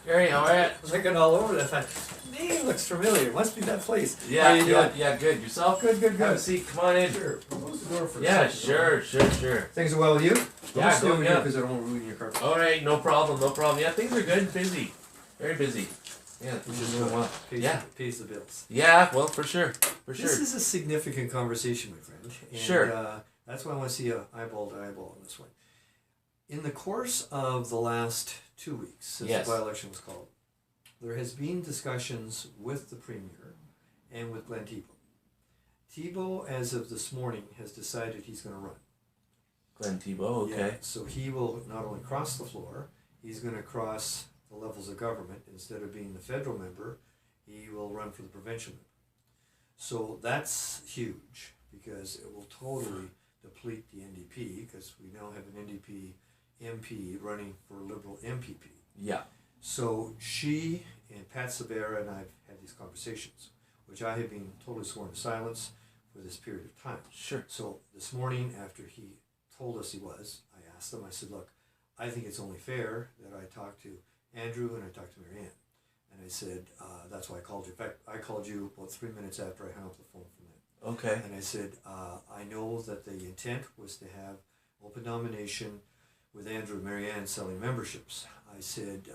Gerry, how are you? I was looking all over that. I thought, name looks familiar. Must be that place. Yeah, good. Yourself? Good. Have a seat. Come on in. Sure. Close the door for Yeah, a second. sure. Things are well with you? Yeah, stay over good, here because I don't want to ruin your carpet. All right, no problem. Yeah, things are good. Busy. Very busy. Yeah, things are doing well. Pays the bills. Yeah, well, for sure. This is a significant conversation, my friend. And, Sure. That's why I want to see eyeball to eyeball on this one. In the course of the last 2 weeks, since the by-election was called, there has been discussions with the Premier and with Glenn Thibeault. Thibeault, as of this morning, has decided he's going to run. Glenn Thibeault, okay. Yeah, so he will not only cross the floor, he's going to cross the levels of government. Instead of being the federal member, he will run for the provincial member. So that's huge because it will totally deplete the NDP because we now have an NDP MP running for Liberal MPP. Yeah. So she and Pat Sabera and I have had these conversations, which I have been totally sworn to silence for this period of time. Sure. So this morning, after he told us he was, I asked him, I said, look, I think it's only fair that I talk to Andrew and I talked to Marianne. And I said, that's why I called you. In fact, I called you about 3 minutes after I hung up the phone from them. Okay. And I said, I know that the intent was to have open nomination with Andrew and Marianne selling memberships. I said,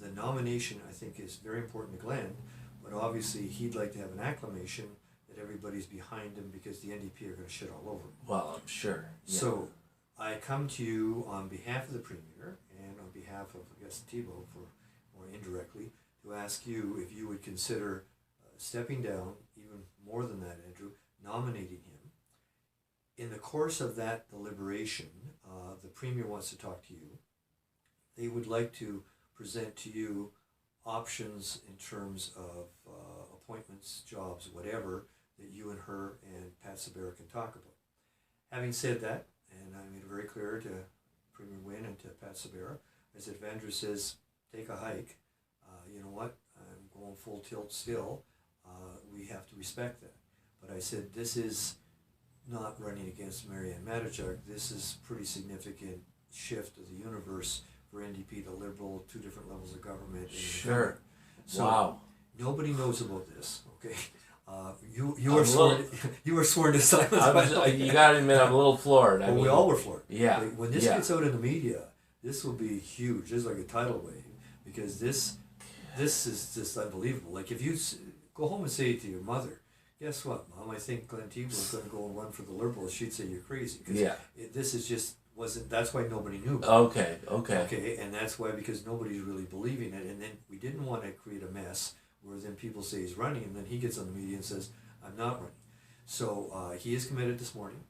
the nomination I think is very important to Glenn, but obviously he'd like to have an acclamation that everybody's behind him because the NDP are going to shit all over him. Well, I'm sure. Yeah. So I come to you on behalf of the Premier and on behalf of, I guess, Thibeault, for more indirectly, to ask you if you would consider stepping down, even more than that, Andrew, nominating him. In the course of that deliberation, the Premier wants to talk to you. They would like to present to you options in terms of appointments, jobs, whatever, that you and her and Pat Sabera can talk about. Having said that, and I made it very clear to Premier Wynne and to Pat Sabera, I said, if Andrew says, take a hike, you know what, I'm going full tilt still, we have to respect that. But I said, this is not running against Marianne Matichuk. This is pretty significant shift of the universe for NDP to Liberal, 2 different levels of government. Sure. So wow. Nobody knows about this, okay? You were sworn to silence. You gotta admit, I'm a little floored. I mean, we all were floored. Yeah. Like, when this gets out in the media, this will be huge. This is like a tidal wave because this is just unbelievable. Like if you go home and say to your mother, guess what, Mom? I think Glenn Thibeault is going to go and run for the Liberals. She'd say you're crazy. This is just wasn't. That's why nobody knew. Okay. Okay, and that's why because nobody's really believing it, and then we didn't want to create a mess where then people say he's running, and then he gets on the media and says I'm not running. So he is committed this morning.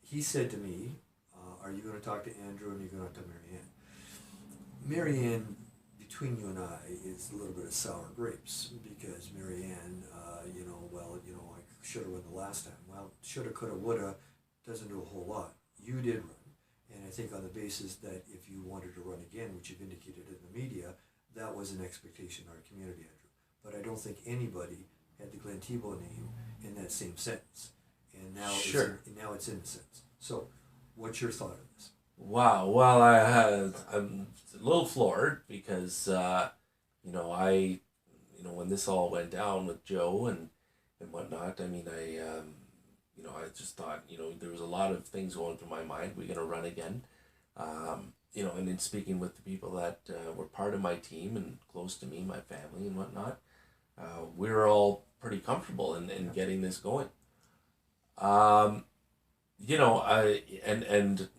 He said to me, "Are you going to talk to Andrew and are you going to talk to Marianne?" Marianne, between you and I, is a little bit of sour grapes because Marianne, I should have won the last time. Well, shoulda, coulda, woulda doesn't do a whole lot. You did run, and I think on the basis that if you wanted to run again, which you've indicated in the media, that was an expectation in our community, Andrew. But I don't think anybody had the Glenn Thibeault name in that same sentence, and now it's in the sentence. So, what's your thought on this? Wow. Well, I'm a little floored because when this all went down with Joe and whatnot, I mean, I just thought, there was a lot of things going through my mind. We're going to run again. And in speaking with the people that were part of my team and close to me, my family and whatnot, we were all pretty comfortable in getting this going. And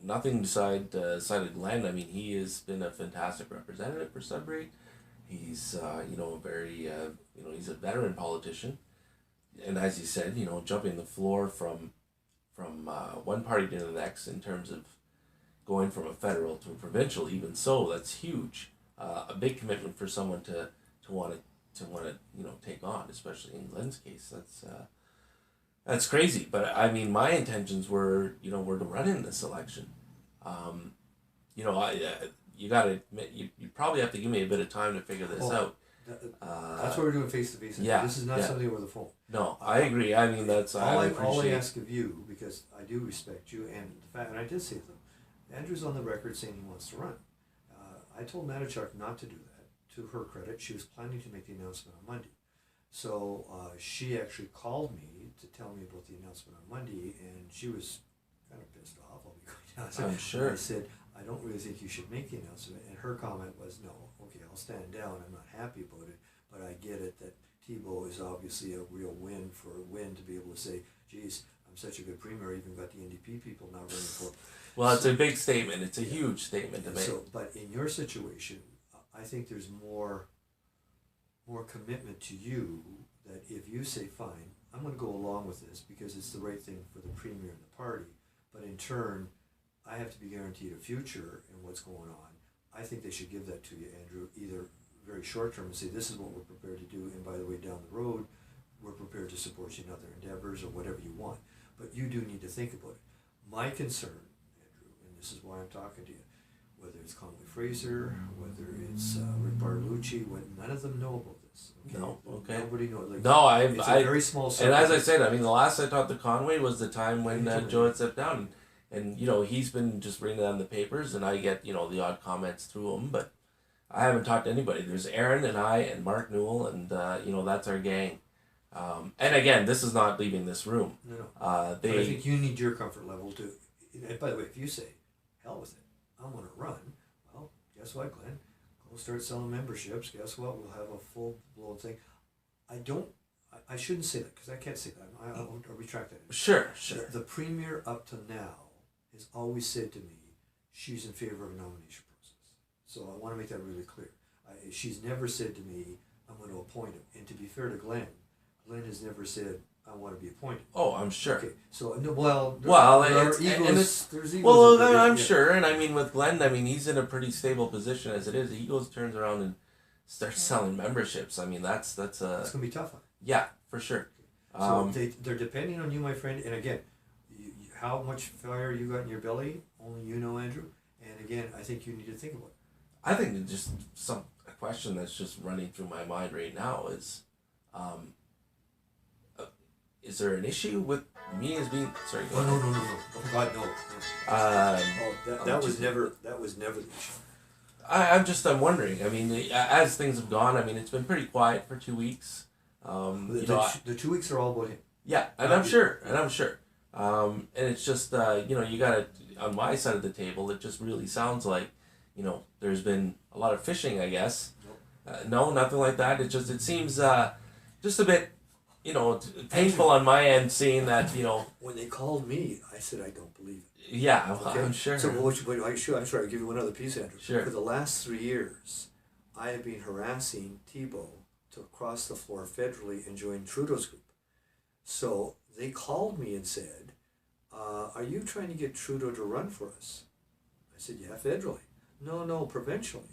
nothing side of Glenn. I mean, he has been a fantastic representative for Sudbury. He's, he's a veteran politician. And as you said, jumping the floor from one party to the next in terms of going from a federal to a provincial, even so, that's huge. A big commitment for someone to want to take on, especially in Glenn's case. That's crazy. But I mean, my intentions were to run in this election. You got to admit, you probably have to give me a bit of time to figure this out. That's what we're doing face to face. This is not something over the phone. No, I agree. I mean, that's all I ask of you, because I do respect you, and the fact, and I did say to them, Andrew's on the record saying he wants to run. I told Matichuk not to do that, to her credit, she was planning to make the announcement on Monday. So she actually called me to tell me about the announcement on Monday, and she was kind of pissed off, I'll be quite honest. I'm sure. And I said, I don't really think you should make the announcement. And her comment was, no, okay, I'll stand down. I'm not happy about it, but I get it that Thibeault is obviously a real win for Wynne to be able to say, geez, I'm such a good premier, I even got the NDP people now running for. Well, it's a big statement. It's a huge statement to make. So, but in your situation, I think there's more commitment to you that if you say, fine, I'm going to go along with this because it's the right thing for the premier and the party, but in turn, I have to be guaranteed a future in what's going on. I think they should give that to you, Andrew, either very short term and say, this is what we're prepared to do, and by the way, down the road, we're prepared to support you in other endeavors or whatever you want. But you do need to think about it. My concern, Andrew, and this is why I'm talking to you, whether it's Conway Fraser, whether it's Rick Bartolucci, none of them know about this. Okay? No, okay. Nobody knows. Like, no, it's a very small circle. And as I said, I mean, the last I talked to Conway was the time when Joe had stepped down. And, you know, he's been just reading it on the papers, and I get, you know, the odd comments through him, but I haven't talked to anybody. There's Aaron and I and Mark Newell, and, you know, that's our gang. And again, this is not leaving this room. No. But I think you need your comfort level to, and by the way, if you say, hell with it, I'm going to run, well, guess what, Glenn? Go start selling memberships. Guess what? We'll have a full-blown thing. I shouldn't say that, because I can't say that. I'll retract that. Sure. The premier up to now has always said to me she's in favor of a nomination process. So I want to make that really clear. She's never said to me, I'm going to appoint him. And to be fair to Glenn has never said, I want to be appointed. Oh, I'm sure. Okay, so, no, well, there's egos. Well, I'm sure. And I mean, with Glenn, I mean, he's in a pretty stable position as it is. He turns around and starts selling memberships. I mean, that's a... It's going to be tough. Yeah, for sure. So they're depending on you, my friend. And again, how much fire you got in your belly, only you know, Andrew. And again, I think you need to think about it. I think just a question that's just running through my mind right now is there an issue with me as being... Sorry, go ahead. No. Oh, God, no. That was never the issue. I'm wondering. I mean, as things have gone, I mean, it's been pretty quiet for 2 weeks. The 2 weeks are all about him. Yeah, and I'm sure. And it's just, you know, you got to, on my side of the table, it just really sounds like, you know, there's been a lot of fishing, I guess. Nope. No, nothing like that. It seems just a bit, you know, painful on my end seeing that, you know. When they called me, I said, I don't believe it. Yeah, okay? I'm sure. So, I'm sorry, I'll give you another piece, Andrew. Sure. For the last 3 years, I have been harassing Thibeault to cross the floor federally and join Trudeau's group. So they called me and said, are you trying to get Trudeau to run for us? I said, yeah, federally. No, provincially.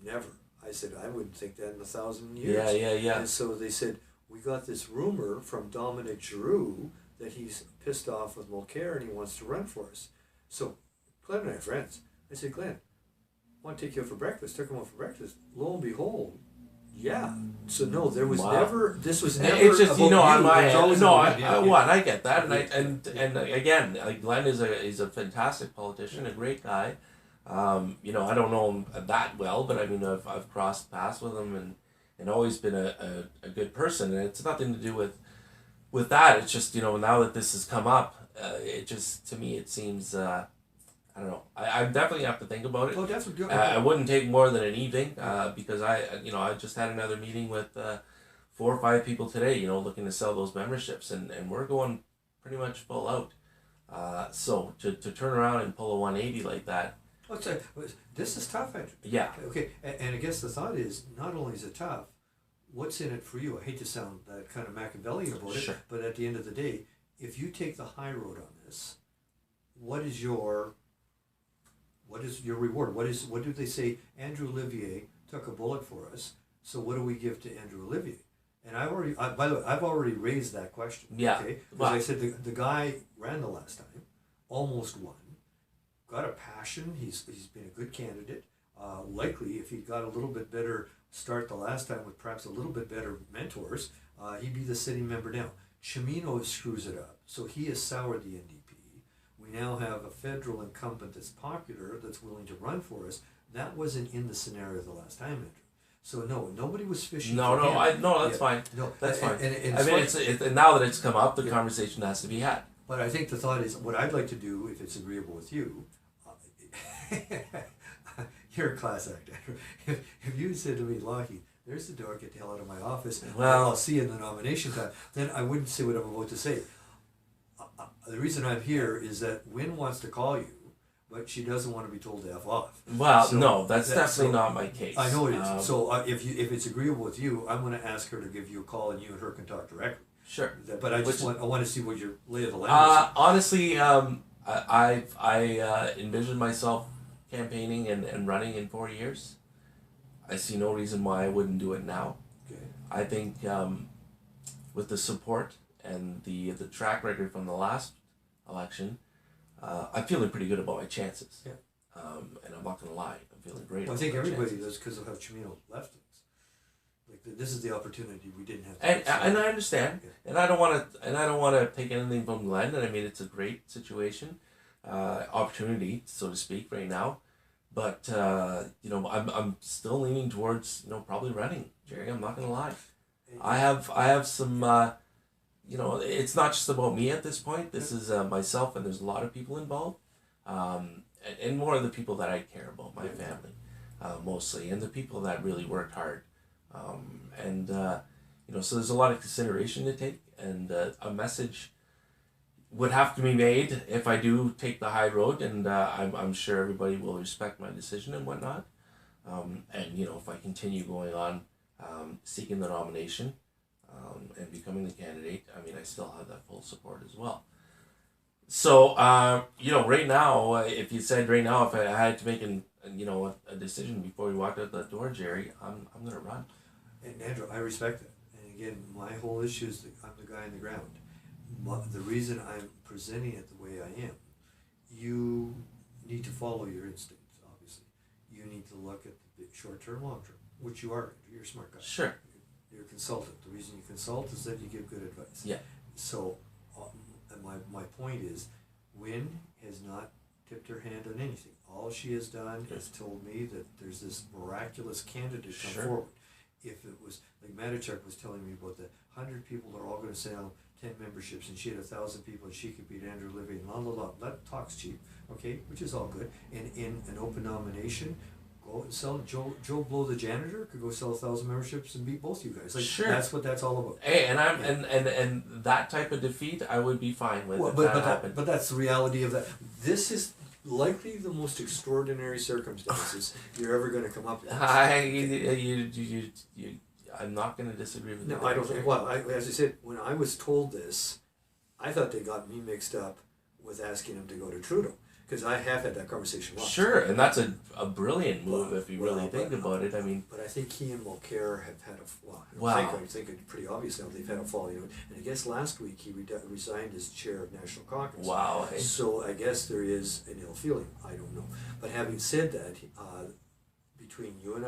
Never. I said, I wouldn't think that in 1,000 years. Yeah. And so they said, we got this rumor from Dominic Giroux that he's pissed off with Mulcair and he wants to run for us. So Glenn and I are friends. I said, Glenn, I want to take you out for breakfast. Took him out for breakfast. Lo and behold, yeah. So no, there was never. This was never. It's just, you know, on my end. No, I get that, and again, like, Glenn is a fantastic politician, a great guy. You know, I don't know him that well, but I mean, I've crossed paths with him and always been a good person, and it's nothing to do with that. It's just, you know, now that this has come up, it just, to me, it seems. I don't know. I definitely have to think about it. Oh, definitely. I wouldn't take more than an evening because I just had another meeting with 4 or 5 people today, you know, looking to sell those memberships, and we're going pretty much full out. So to turn around and pull a 180 like that. This is tough, Andrew. Yeah. Okay, and I guess the thought is, not only is it tough, what's in it for you? I hate to sound that kind of Machiavellian about Sure. it, but at the end of the day, if you take the high road on this, what is your reward? What do they say? Andrew Olivier took a bullet for us, so what do we give to Andrew Olivier? And by the way, I've already raised that question. Yeah. Okay. Because I said the guy ran the last time, almost won, got a passion. He's been a good candidate. Likely, if he got a little bit better start the last time with perhaps a little bit better mentors, he'd be the sitting member now. Chimino screws it up, so he has soured the NDP. We now have a federal incumbent that's popular, that's willing to run for us. That wasn't in the scenario the last time, Andrew. So no, nobody was fishing. No, for him. that's fine. No, That's fine. And I mean, and now that it's come up, the Yeah. conversation has to be had. But I think the thought is, what I'd like to do, if it's agreeable with you, you're a class act, Andrew. If you said to me, Lougheed, there's the door, get the hell out of my office, Well, I'll see you in the nomination time, then I wouldn't say what I'm about to say. The reason I'm here is that Wynne wants to call you, but she doesn't want to be told to F off. well, So no, that's definitely not my case. I know it is. So if it's agreeable with you, I'm going to ask her to give you a call, and you and her can talk directly. Sure. But I want to see what your lay of the land is. Honestly, I envision myself campaigning and running in 4 years. I see no reason why I wouldn't do it now. Okay. I think with the support and the track record from the last election, I'm feeling pretty good about my chances. Yeah. And I'm not going to lie, I'm feeling great. Well, I about think my everybody chances. does because of how Chimino left us. Like this is the opportunity we didn't have. And I understand, Yeah. and I don't want to take anything from Glenn. And I mean, it's a great situation, opportunity, so to speak, right now. But I'm still leaning towards probably running, Gerry. I'm not gonna lie. I have some. It's not just about me at this point. This is myself, and there's a lot of people involved, and more of the people that I care about, my family, mostly, and the people that really worked hard. So there's a lot of consideration to take, and a message would have to be made if I do take the high road, and I'm sure everybody will respect my decision and whatnot. If I continue going on seeking the nomination and becoming the candidate, I mean, I still have that full support as well. So, right now, if you said right now, if I had to make a decision before we walked out the door, Gerry, I'm going to run. And Andrew, I respect that. And again, my whole issue is that I'm the guy on the ground. The reason I'm presenting it the way I am, you need to follow your instincts, obviously. You need to look at the short term, long term, which you are. You're a smart guy. Sure. You're a consultant. The reason you consult is that you give good advice. Yeah. So, my point is, Wynne has not tipped her hand on anything. All she has done is told me that there's this miraculous candidate come Sure. forward. If it was, like Matichuk was telling me about the 100 people that are all going to sell 10 memberships, and she had 1,000 people, and she could beat Andrew Olivier, and la. That talk's cheap, okay, which is all good. And in an open nomination, go and sell. Joe Blow the janitor could go sell 1,000 memberships and beat both you guys. Like, sure. That's what that's all about. Hey, and and that type of defeat, I would be fine with. Well, if but that happened. but that's the reality of that. This is likely the most extraordinary circumstances you're ever going to come up with. I'm not going to disagree with No, you. I don't think. Well, as I said, when I was told this, I thought they got me mixed up with asking him to go to Trudeau, because I have had that conversation once. Sure, and that's a brilliant move if you really think about it. I mean, but I think he and Mulcair have had I think it's pretty obvious now they've had a fall. And I guess last week he resigned as chair of National Caucus. wow. Hey. So I guess there is an ill feeling. I don't know. But having said that, between you and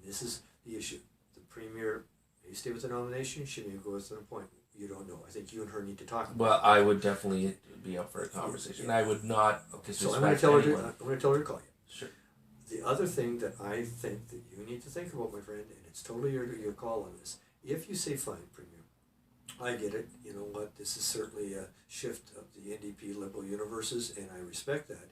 this is the issue. The Premier may stay with the nomination, she may go with an appointment. You don't know. I think you and her need to talk about it. Well, I would definitely be up for a conversation. I would not So I'm going to tell her anyone. to call you. Sure. The other thing that I think that you need to think about, my friend, and it's totally your call on this. If you say, fine, Premier, I get it. You know what? This is certainly a shift of the NDP liberal universes, and I respect that.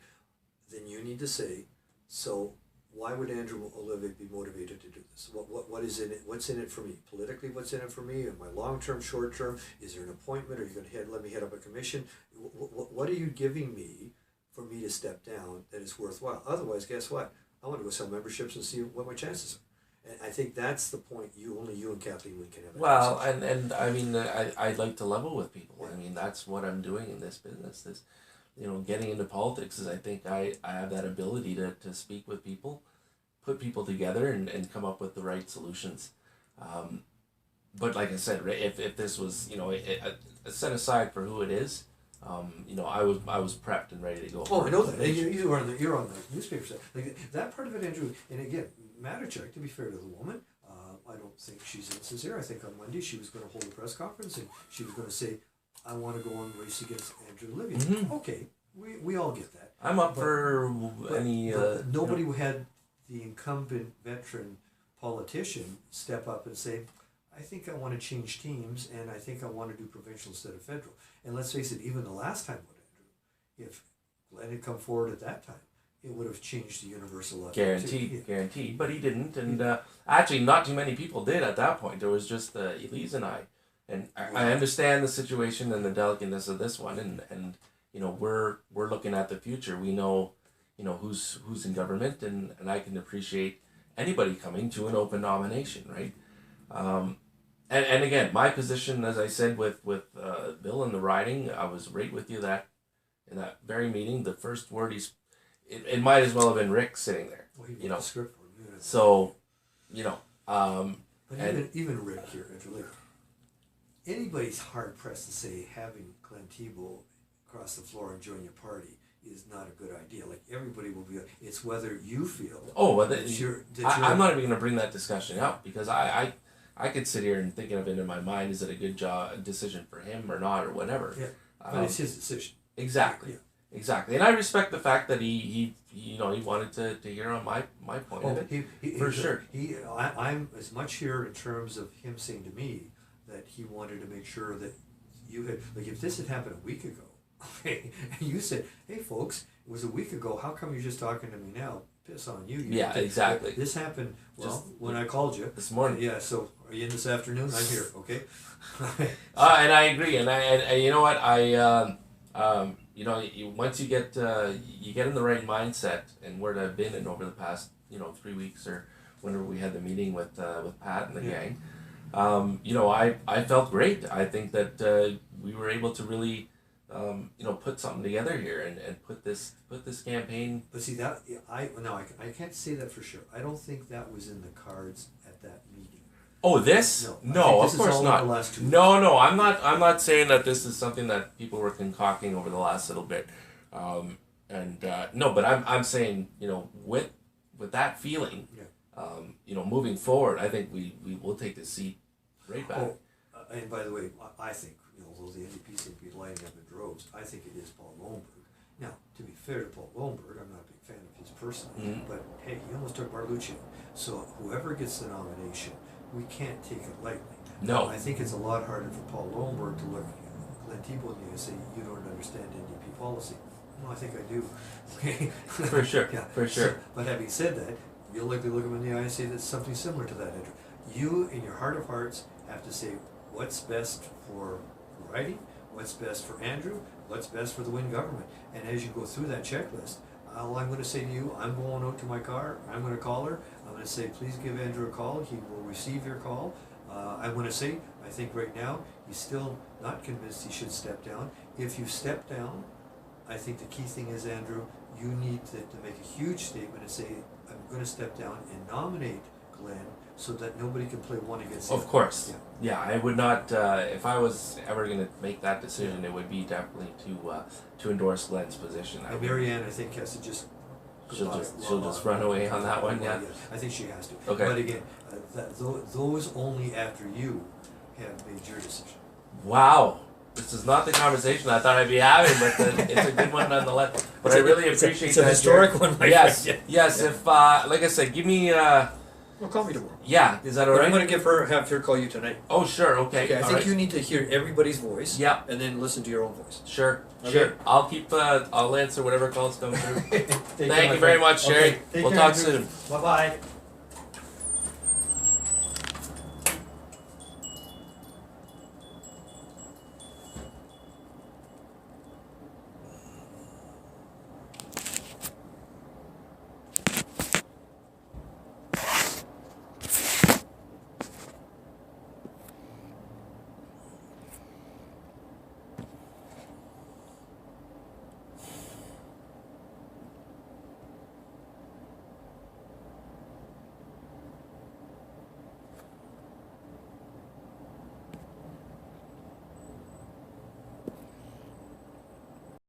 Then you need to say, so why would Andrew Olivier be motivated to do this? What is in it? What's in it for me? Politically, what's in it for me? Am I long term, short term? Is there an appointment? Are you going to let me head up a commission? What are you giving me for me to step down that is worthwhile? Otherwise, guess what? I want to go sell memberships and see what my chances are. And I think that's the point. Only you and Kathleen Wynne can have. Well, and I mean, I'd like to level with people. Yeah. I mean, that's what I'm doing in this business. This, getting into politics is, I think I have that ability to speak with people, put people together, and come up with the right solutions. But like I said, if this was, set aside for who it is, I was prepped and ready to go. Oh, I know that. You're on the newspaper side. Like that part of it, Andrew. And again, Matichuk, to be fair to the woman, I don't think she's insincere. I think on Monday she was going to hold a press conference and she was going to say, I want to go on race against Andrew Olivier. Mm-hmm. Okay, we all get that. I'm up for any... nobody had the incumbent veteran politician step up and say, I think I want to change teams, and I think I want to do provincial instead of federal. And let's face it, even the last time with Andrew, if Glenn had come forward at that time, it would have changed the universal level. Guaranteed. But he didn't, and actually, not too many people did at that point. There was just Elise and I, and I understand the situation and the delicateness of this one, and you know, we're looking at the future. We know, you know, who's in government, and I can appreciate anybody coming to an open nomination, right? And again, my position, as I said, with Bill and the riding, I was right with you that in that very meeting, the first word it might as well have been Rick sitting there, Well, he you know. wrote the script for him, yeah. So, you know, But even Rick here, Andrew, like, anybody's hard pressed to say having Glenn Thibeault across the floor and join your party is not a good idea. Like, everybody will be. It's whether you feel. oh, well, I'm I'm not even going to bring that discussion up because I could sit here and thinking of it in my mind. Is it a good decision for him or not or whatever? Yeah, but it's his decision. Exactly. Yeah. Exactly, and I respect the fact that he you know, he wanted to hear on my point of it. For sure. I'm as much here in terms of him saying to me that he wanted to make sure that you had, like, if this had happened a week ago, okay, and you said, hey folks, it was a week ago, how come you're just talking to me now? Piss on you. Yeah, exactly. This happened, well, when I called you. This morning. Yeah, so are you in this afternoon? I'm here, okay? And I agree, and you know what, you know, once you get in the right mindset, and where I've been in over the past, you know, 3 weeks or whenever we had the meeting with Pat and the gang, you know, I felt great. I think that we were able to really, you know, put something together here and put this campaign. But see that I can't say that for sure. I don't think that was in the cards at that meeting. Oh, this? No, of course not. No, I'm not saying that this is something that people were concocting over the last little bit. No, but I'm saying, you know, with that feeling, you know, moving forward, I think we will take the seat right back. Oh, and by the way, I think, you know, although the NDP seem to be lining up in droves, I think it is Paul Lowenberg. Now, to be fair to Paul Lowenberg, I'm not a big fan of his personally, but hey, he almost took Barlucci. So whoever gets the nomination, we can't take it lightly. No. I think it's a lot harder for Paul Lowenberg to look Glenn Thibeault in the eye and say, you don't understand NDP policy. No, I think I do. Okay. For sure. Yeah. For sure. So, but having said that, you'll likely look him in the eye and say that's something similar to that, Andrew. You, in your heart of hearts, have to say what's best for riding, what's best for Andrew, what's best for the Wynne government. And as you go through that checklist, all I'm going to say to you, I'm going out to my car, I'm going to call her, I'm going to say, please give Andrew a call, he will receive your call. I'm going to say, I think right now, he's still not convinced he should step down. If you step down, I think the key thing is, Andrew, you need to make a huge statement and say, I'm going to step down and nominate Glenn so that nobody can play one against the other. Of course. Yeah, I would not, if I was ever going to make that decision, it would be definitely to endorse Glenn's position. And Marianne, I think, has to just... She'll just run away on that one, yeah? I think she has to. Okay. But again, those only after you have made your decision. Wow. This is not the conversation I thought I'd be having, but it's a good one nonetheless. But I really appreciate that. It's a historic one, my friend. friend. Yes. If, like I said, give me... Well, call me tomorrow. Yeah, is that all But right? I'm going to have her call you tonight. Oh, sure, okay. I think you need to hear everybody's voice. Yeah. And then listen to your own voice. Sure, Okay. sure. I'll answer whatever calls come through. Thank Thank you very much, Gerry. Okay. We'll talk soon. Bye-bye.